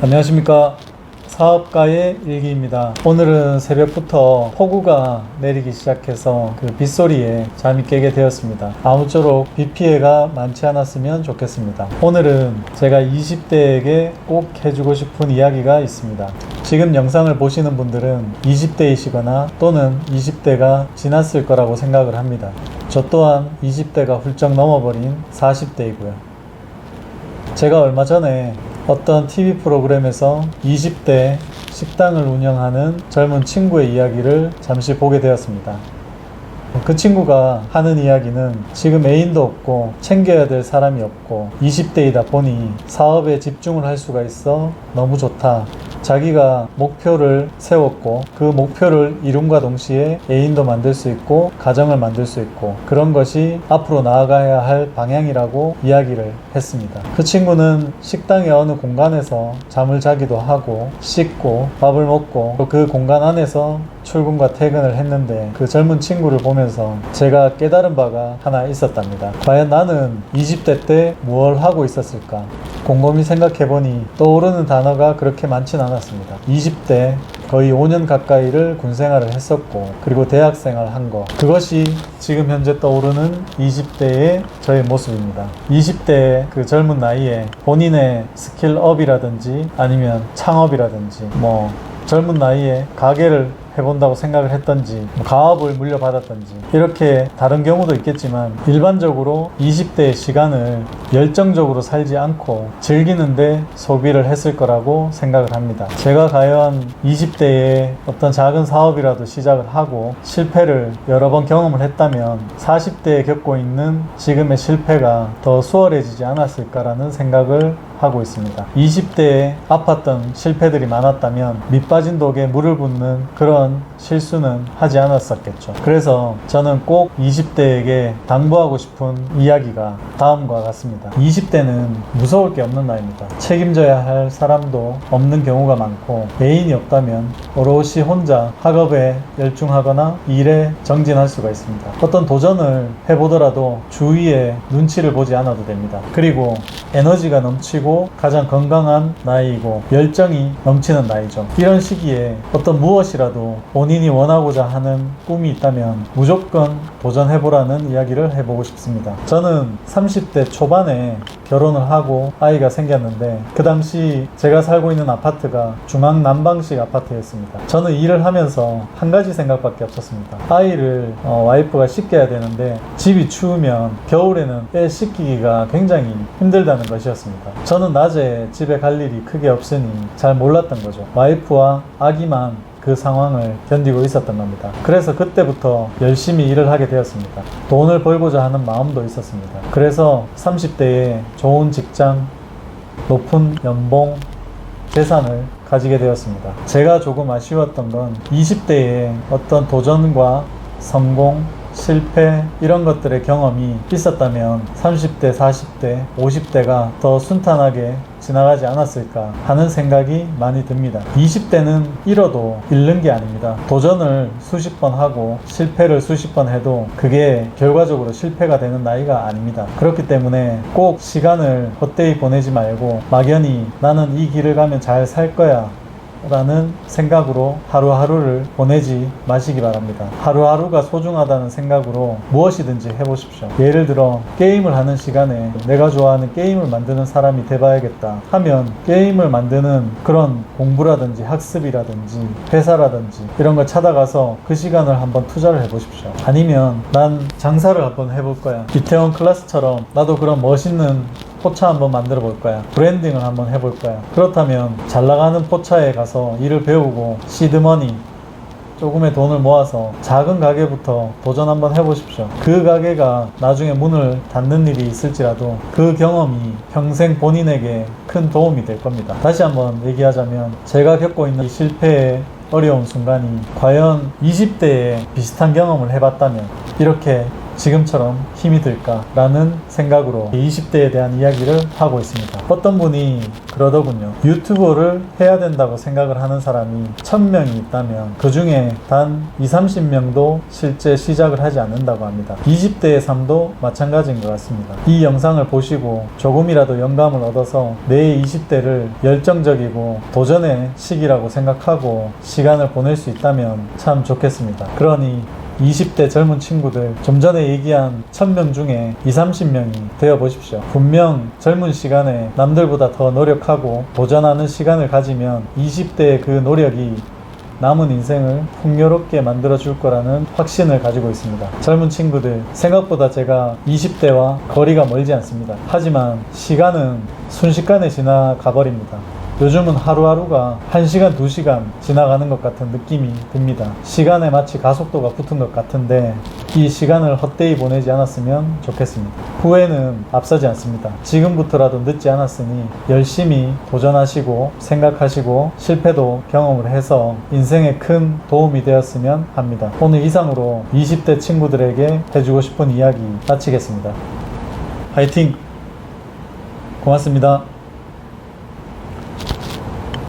안녕하십니까. 사업가의 일기입니다. 오늘은 새벽부터 폭우가 내리기 시작해서 그 빗소리에 잠이 깨게 되었습니다. 아무쪼록 비 피해가 많지 않았으면 좋겠습니다. 오늘은 제가 20대에게 꼭 해주고 싶은 이야기가 있습니다. 지금 영상을 보시는 분들은 20대이시거나 또는 20대가 지났을 거라고 생각을 합니다. 저 또한 20대가 훌쩍 넘어버린 40대이고요. 제가 얼마 전에 어떤 TV 프로그램에서 20대 식당을 운영하는 젊은 친구의 이야기를 잠시 보게 되었습니다. 그 친구가 하는 이야기는 지금 애인도 없고 챙겨야 될 사람이 없고 20대이다 보니 사업에 집중을 할 수가 있어 너무 좋다. 자기가 목표를 세웠고 그 목표를 이룸과 동시에 애인도 만들 수 있고 가정을 만들 수 있고 그런 것이 앞으로 나아가야 할 방향이라고 이야기를 했습니다. 그 친구는 식당의 어느 공간에서 잠을 자기도 하고 씻고 밥을 먹고 또 그 공간 안에서 출근과 퇴근을 했는데 그 젊은 친구를 보면서 제가 깨달은 바가 하나 있었답니다. 과연 나는 20대 때 무엇을 하고 있었을까? 곰곰이 생각해보니 떠오르는 단어가 그렇게 많진 않았습니다. 20대 거의 5년 가까이를 군생활을 했었고 그리고 대학생활을 한 거, 그것이 지금 현재 떠오르는 20대의 저의 모습입니다. 20대의 그 젊은 나이에 본인의 스킬업이라든지 아니면 창업이라든지 젊은 나이에 가게를 해본다고 생각을 했던지 가업을 물려받았던지 이렇게 다른 경우도 있겠지만 일반적으로 20대의 시간을 열정적으로 살지 않고 즐기는데 소비를 했을 거라고 생각을 합니다. 제가 과연 20대에 어떤 작은 사업이라도 시작을 하고 실패를 여러 번 경험을 했다면 40대에 겪고 있는 지금의 실패가 더 수월해지지 않았을까라는 생각을 하고 있습니다. 20대에 아팠던 실패들이 많았다면 밑빠진 독에 물을 붓는 그런 실수는 하지 않았었겠죠. 그래서 저는 꼭 20대에게 당부하고 싶은 이야기가 다음과 같습니다. 20대는 무서울 게 없는 나이입니다. 책임져야 할 사람도 없는 경우가 많고 애인이 없다면 오롯이 혼자 학업에 열중하거나 일에 정진할 수가 있습니다. 어떤 도전을 해보더라도 주위에 눈치를 보지 않아도 됩니다. 그리고 에너지가 넘치고 가장 건강한 나이이고 열정이 넘치는 나이죠. 이런 시기에 어떤 무엇이라도 본인이 원하고자 하는 꿈이 있다면 무조건 도전해보라는 이야기를 해보고 싶습니다. 저는 30대 초반에 결혼을 하고 아이가 생겼는데 그 당시 제가 살고 있는 아파트가 중앙난방식 아파트였습니다. 저는 일을 하면서 한 가지 생각밖에 없었습니다. 아이를 와이프가 씻겨야 되는데 집이 추우면 겨울에는 애 씻기기가 굉장히 힘들다는 것이었습니다. 저는 낮에 집에 갈 일이 크게 없으니 잘 몰랐던 거죠. 와이프와 아기만 그 상황을 견디고 있었던 겁니다. 그래서 그때부터 열심히 일을 하게 되었습니다. 돈을 벌고자 하는 마음도 있었습니다. 그래서 30대에 좋은 직장, 높은 연봉, 재산을 가지게 되었습니다. 제가 조금 아쉬웠던 건 20대에 어떤 도전과 성공, 실패 이런 것들의 경험이 있었다면 30대, 40대, 50대가 더 순탄하게 지나가지 않았을까 하는 생각이 많이 듭니다. 20대는 잃어도 잃는 게 아닙니다. 도전을 수십 번 하고 실패를 수십 번 해도 그게 결과적으로 실패가 되는 나이가 아닙니다. 그렇기 때문에 꼭 시간을 헛되이 보내지 말고 막연히 나는 이 길을 가면 잘 살 거야 라는 생각으로 하루하루를 보내지 마시기 바랍니다. 하루하루가 소중하다는 생각으로 무엇이든지 해보십시오. 예를 들어 게임을 하는 시간에 내가 좋아하는 게임을 만드는 사람이 돼봐야겠다 하면 게임을 만드는 그런 공부라든지 학습이라든지 회사라든지 이런 걸 찾아가서 그 시간을 한번 투자를 해보십시오. 아니면 난 장사를 한번 해볼 거야. 이태원 클래스처럼 나도 그런 멋있는 포차 한번 만들어 볼 거야. 브랜딩을 한번 해볼 거야. 그렇다면 잘 나가는 포차에 가서 일을 배우고 시드머니 조금의 돈을 모아서 작은 가게부터 도전 한번 해보십시오. 그 가게가 나중에 문을 닫는 일이 있을지라도 그 경험이 평생 본인에게 큰 도움이 될 겁니다. 다시 한번 얘기하자면 제가 겪고 있는 이 실패의 어려운 순간이 과연 20대에 비슷한 경험을 해봤다면 이렇게 지금처럼 힘이 들까라는 생각으로 20대에 대한 이야기를 하고 있습니다. 어떤 분이 그러더군요. 유튜버를 해야 된다고 생각을 하는 사람이 1000명이 있다면 그 중에 단 20-30명도 실제 시작을 하지 않는다고 합니다. 20대의 삶도 마찬가지인 것 같습니다. 이 영상을 보시고 조금이라도 영감을 얻어서 내 20대를 열정적이고 도전의 시기라고 생각하고 시간을 보낼 수 있다면 참 좋겠습니다. 그러니 20대 젊은 친구들, 좀 전에 얘기한 1000명 중에 20-30명이 되어 보십시오. 분명 젊은 시간에 남들보다 더 노력하고 도전하는 시간을 가지면 20대의 그 노력이 남은 인생을 풍요롭게 만들어 줄 거라는 확신을 가지고 있습니다. 젊은 친구들, 생각보다 제가 20대와 거리가 멀지 않습니다. 하지만 시간은 순식간에 지나가 버립니다. 요즘은 하루하루가 1시간, 2시간 지나가는 것 같은 느낌이 듭니다. 시간에 마치 가속도가 붙은 것 같은데 이 시간을 헛되이 보내지 않았으면 좋겠습니다. 후회는 앞서지 않습니다. 지금부터라도 늦지 않았으니 열심히 도전하시고 생각하시고 실패도 경험을 해서 인생에 큰 도움이 되었으면 합니다. 오늘 이상으로 20대 친구들에게 해주고 싶은 이야기 마치겠습니다. 화이팅! 고맙습니다.